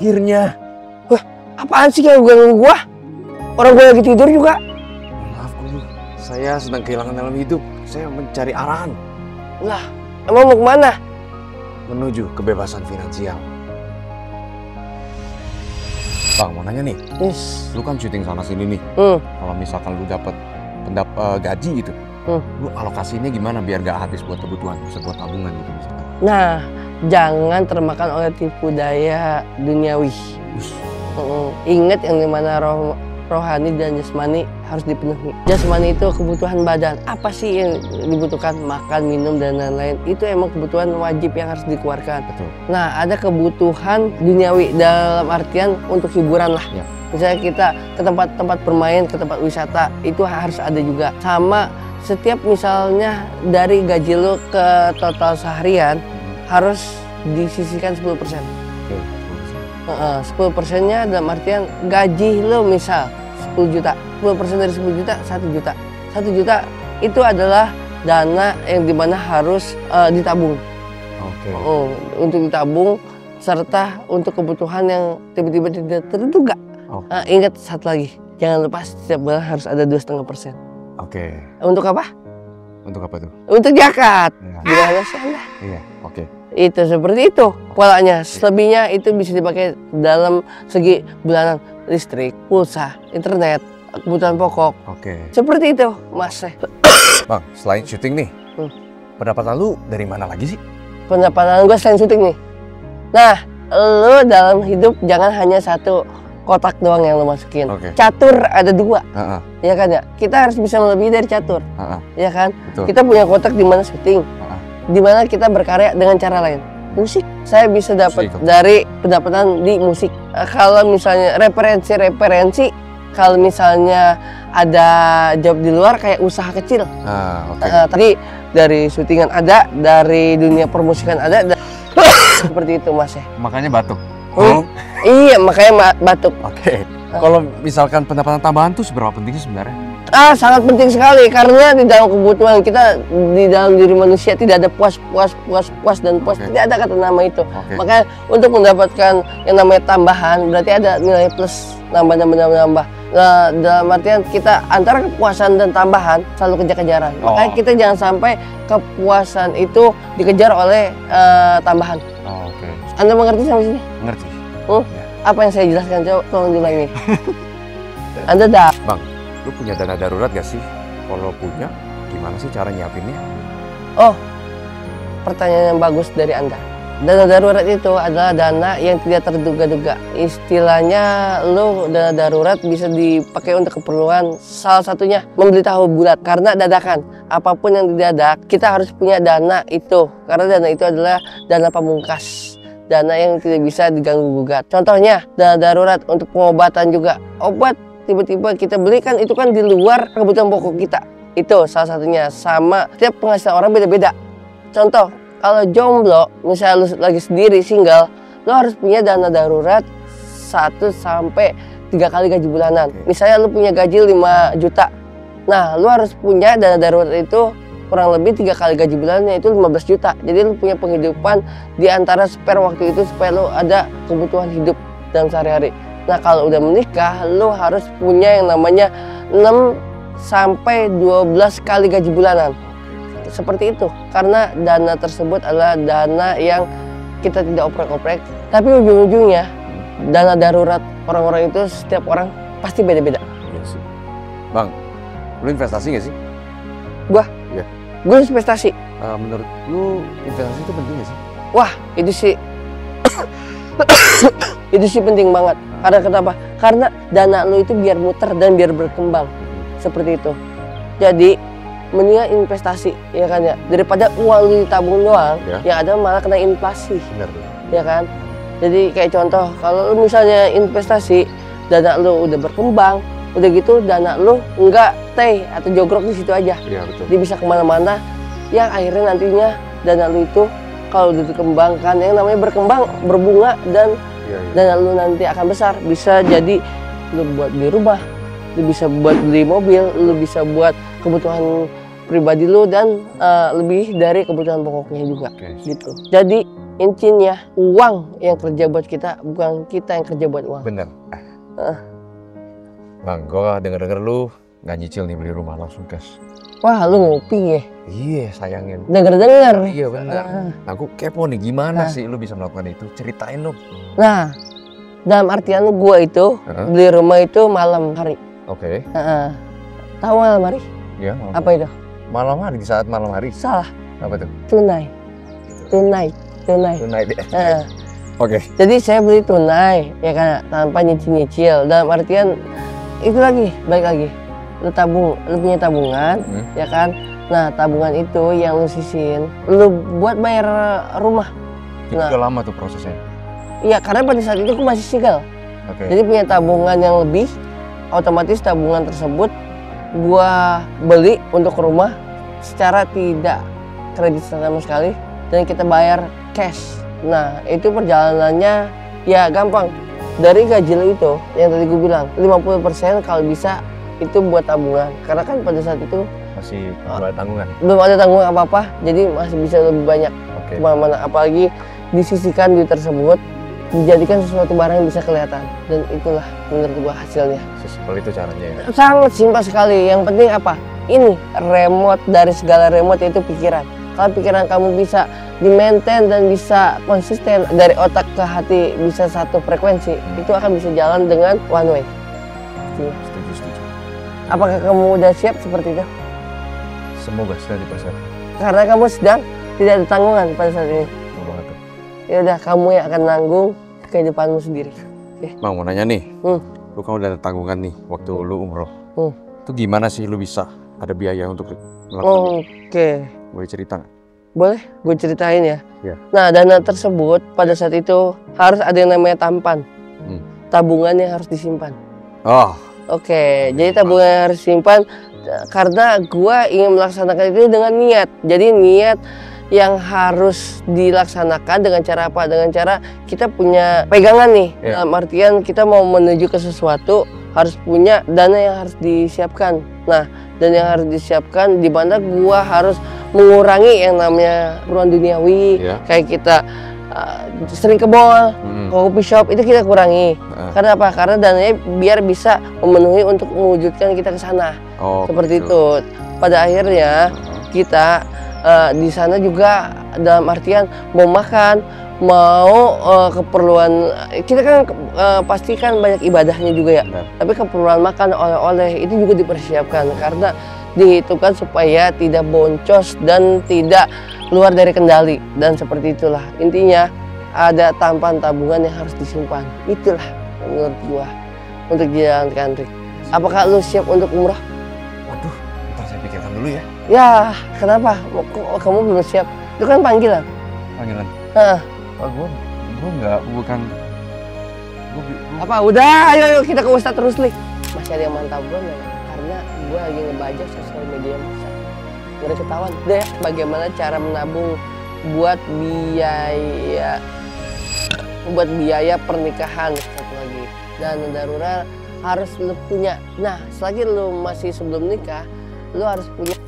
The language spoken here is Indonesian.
Akhirnya. Wah, apaan sih yang ganggu gua? Orang gua lagi tidur juga. Maaf Guru, saya sedang kehilangan dalam hidup. Saya mencari arahan. Lah, emang mau kemana? Menuju kebebasan finansial. Bang, mau nanya nih. Yes. Lu kan syuting sana sini nih. Kalau misalkan lu dapat gaji gitu, lu alokasinya gimana biar gak habis buat kebutuhan, bisa buat tabungan gitu misalkan. Nah, jangan termakan oleh tipu daya duniawi. Ingat yang dimana rohani dan jasmani harus dipenuhi. Jasmani itu kebutuhan badan. Apa sih yang dibutuhkan? Makan, minum, dan lain-lain. Itu emang kebutuhan wajib yang harus dikeluarkan. Betul. Nah, ada kebutuhan duniawi dalam artian untuk hiburan lah. Ya. Misalnya kita ke tempat-tempat bermain, ke tempat wisata, itu harus ada juga. Sama setiap misalnya dari gaji lo ke total seharian, harus disisihkan 10%. Oke, 10%-nya dalam artian gaji lo misal 10 juta. 10% dari 10 juta, 1 juta. 1 juta itu adalah dana yang dimana harus ditabung. Oke. Untuk ditabung serta untuk kebutuhan yang tiba-tiba tidak terduga. Ingat satu lagi, jangan lupa setiap bulan harus ada 2,5%. Oke. Untuk apa? Untuk apa tuh? Untuk zakat. Ya. Gimana sih Anda? Iya, oke. Itu seperti itu polanya. Selebihnya itu bisa dipakai dalam segi bulanan, listrik, pulsa, internet, kebutuhan pokok. Oke. Seperti itu, Mas. Bang, selain syuting nih, pendapatan lu dari mana lagi sih? Pendapatan gue selain syuting nih. Nah, lu dalam hidup jangan hanya satu kotak doang yang lu masukin. Catur ada 2. Ya kan ya? Kita harus bisa melebihi dari catur. Ya kan? Betul. Kita punya kotak di mana syuting. Di mana kita berkarya dengan cara lain. Musik, saya bisa dapat dari pendapatan di musik. Kalau misalnya referensi, kalau misalnya ada job di luar kayak usaha kecil. Tadi dari syutingan ada, dari dunia permusikan ada, seperti itu Mas ya. Makanya batuk. Iya, makanya batuk. Oke. Kalau misalkan pendapatan tambahan tuh seberapa penting sih sebenarnya? Sangat penting sekali karena di dalam kebutuhan kita, di dalam diri manusia tidak ada puas dan puas. Tidak ada kata nama itu. Makanya untuk mendapatkan yang namanya tambahan berarti ada nilai plus, nambah. Nah, dalam artian kita antara kepuasan dan tambahan selalu kejar-kejaran. Makanya kita jangan sampai kepuasan itu dikejar oleh tambahan. Anda mengerti sampai sini? Mengerti. Apa yang saya jelaskan, coba tolong diulangi. Anda Bang, lu punya dana darurat gak sih? Kalau punya, gimana sih cara nyiapinnya? Oh, pertanyaan yang bagus dari Anda. Dana darurat itu adalah dana yang tidak terduga-duga. Istilahnya, lu dana darurat bisa dipakai untuk keperluan salah satunya membeli tahu bulat. Karena dadakan, apapun yang didadak, kita harus punya dana itu. Karena dana itu adalah dana pamungkas. Dana yang tidak bisa diganggu-gugat. Contohnya, dana darurat untuk pengobatan juga. Obat tiba-tiba kita belikan itu kan di luar kebutuhan pokok kita. Itu salah satunya. Sama setiap penghasilan orang beda-beda. Contoh, kalau jomblo, misalnya lu lagi sendiri, single, lu harus punya dana darurat 1 sampai 3 kali gaji bulanan. Misalnya lu punya gaji 5 juta. Nah, lu harus punya dana darurat itu kurang lebih 3 kali gaji bulannya itu 15 juta. Jadi lu punya penghidupan di antara spare waktu itu supaya lu ada kebutuhan hidup dalam sehari-hari. Nah, kalau udah menikah, lu harus punya yang namanya 6 sampai 12 kali gaji bulanan. Seperti itu. Karena dana tersebut adalah dana yang kita tidak oprek-oprek, tapi ujung-ujungnya dana darurat orang-orang itu setiap orang pasti beda-beda. Iya sih. Bang, lu investasi gak sih? Gua? Iya. Gue investasi. Menurut lu investasi itu penting gak sih? Wah, itu sih itu sih penting banget. Karena kenapa? Karena dana lu itu biar muter dan biar berkembang. Seperti itu. Jadi mendingan investasi, ya kan ya, daripada uang lu ditabung doang, yang ada malah kena inflasi. Benar. Ya kan? Jadi kayak contoh, kalau lu misalnya investasi, dana lu udah berkembang, Udah gitu dana lu nggak stay atau jogrok di situ aja. Iya betul. Dia bisa kemana-mana. Yang akhirnya nantinya dana lu itu kalau udah dikembangkan, yang namanya berkembang, berbunga, dan dana lu nanti akan besar. Bisa jadi lu buat beli rumah, lu bisa buat beli mobil, lu bisa buat kebutuhan pribadi lu, dan lebih dari kebutuhan pokoknya juga. Gitu. Jadi intinya uang yang kerja buat kita, bukan kita yang kerja buat uang. Bener. Bang, gue denger-denger lu nggak nyicil nih beli rumah, langsung cash. Wah, lu ngopi ya? Iya, sayangin. Denger-denger. Iya bener. Nah, gue kepo nih, gimana sih lu bisa melakukan itu? Ceritain dong. Nah, dalam artian gua itu beli rumah itu malam hari. Oke. Tahu malam hari? Iya. Apa itu? Malam hari, di saat malam hari. Salah. Apa tuh? Tunai. Tunai. Oke. Jadi saya beli tunai, ya kan, tanpa nyicil-nyicil. Dalam artian itu lagi, balik lagi. Lu punya tabungan, ya kan? Nah, tabungan itu yang lu sisihin, lu buat bayar rumah. Itu udah lama tuh prosesnya? Iya, karena pada saat itu aku masih single. Jadi punya tabungan yang lebih, otomatis tabungan tersebut gua beli untuk rumah secara tidak kredit sama sekali, dan kita bayar cash. Nah, itu perjalanannya ya gampang. Dari gaji lu itu, yang tadi gue bilang, 50% kalau bisa itu buat tabungan. Karena kan pada saat itu masih belum ada tanggungan. Belum ada tanggungan apa-apa, jadi masih bisa lebih banyak kemana-mana. Apalagi disisihkan duit tersebut, dijadikan sesuatu barang yang bisa kelihatan. Dan itulah menurut gua hasilnya. Sesimpel itu caranya ya? Sangat simpel sekali. Yang penting apa? Ini remote dari segala remote, yaitu pikiran. Kalau pikiran kamu bisa di-maintain dan bisa konsisten dari otak ke hati, bisa satu frekuensi, itu akan bisa jalan dengan one way. Setuju. Apakah kamu udah siap seperti itu? Semoga sudah dipersiapkan. Karena kamu sedang tidak ada tanggungan pada saat ini. Ya udah, kamu yang akan nanggung kehidupanmu sendiri. Bang, mau nanya nih, lu kan udah ada tanggungan nih waktu lu umroh. Itu gimana sih lu bisa ada biaya untuk melakukan itu? Boleh cerita nggak? Boleh, gue ceritain ya. Nah, dana tersebut pada saat itu harus ada yang namanya tampan. Tabungan yang harus disimpan. Jadi tabungan yang harus disimpan karena gue ingin melaksanakan itu dengan niat. Jadi niat yang harus dilaksanakan dengan cara apa? Dengan cara kita punya pegangan nih. Dalam artian kita mau menuju ke sesuatu, harus punya dana yang harus disiapkan. Nah, dan yang harus disiapkan di mana gua harus mengurangi yang namanya ruang duniawi, kayak kita sering ke mall, ke coffee shop, itu kita kurangi. Karena apa? Karena dananya biar bisa memenuhi untuk mewujudkan kita ke sana. Seperti itu. Pada akhirnya kita di sana juga dalam artian mau makan, mau keperluan kita kan pasti kan banyak ibadahnya juga ya. Tapi keperluan makan, oleh-oleh itu juga dipersiapkan karena dihitungkan supaya tidak boncos dan tidak luar dari kendali, dan seperti itulah intinya. Ada tampan tabungan yang harus disimpan. Itulah menurut gua untuk dijalankan, Rik. Apakah lu siap untuk umrah? Waduh, ntar saya pikirkan dulu ya. Ya, kenapa? Kok kamu belum siap? Itu kan panggilan. Panggilan? Bukan. Apa? Udah, ayo kita ke Ustadz Rusli. Masih ada yang mantap gue nggak ya? Karena gue lagi ngebajak sosial media masa. Udah ketahuan deh bagaimana cara menabung buat biaya pernikahan. Satu lagi, dana darurat harus lu punya. Nah, selagi lu masih sebelum nikah, lu harus punya.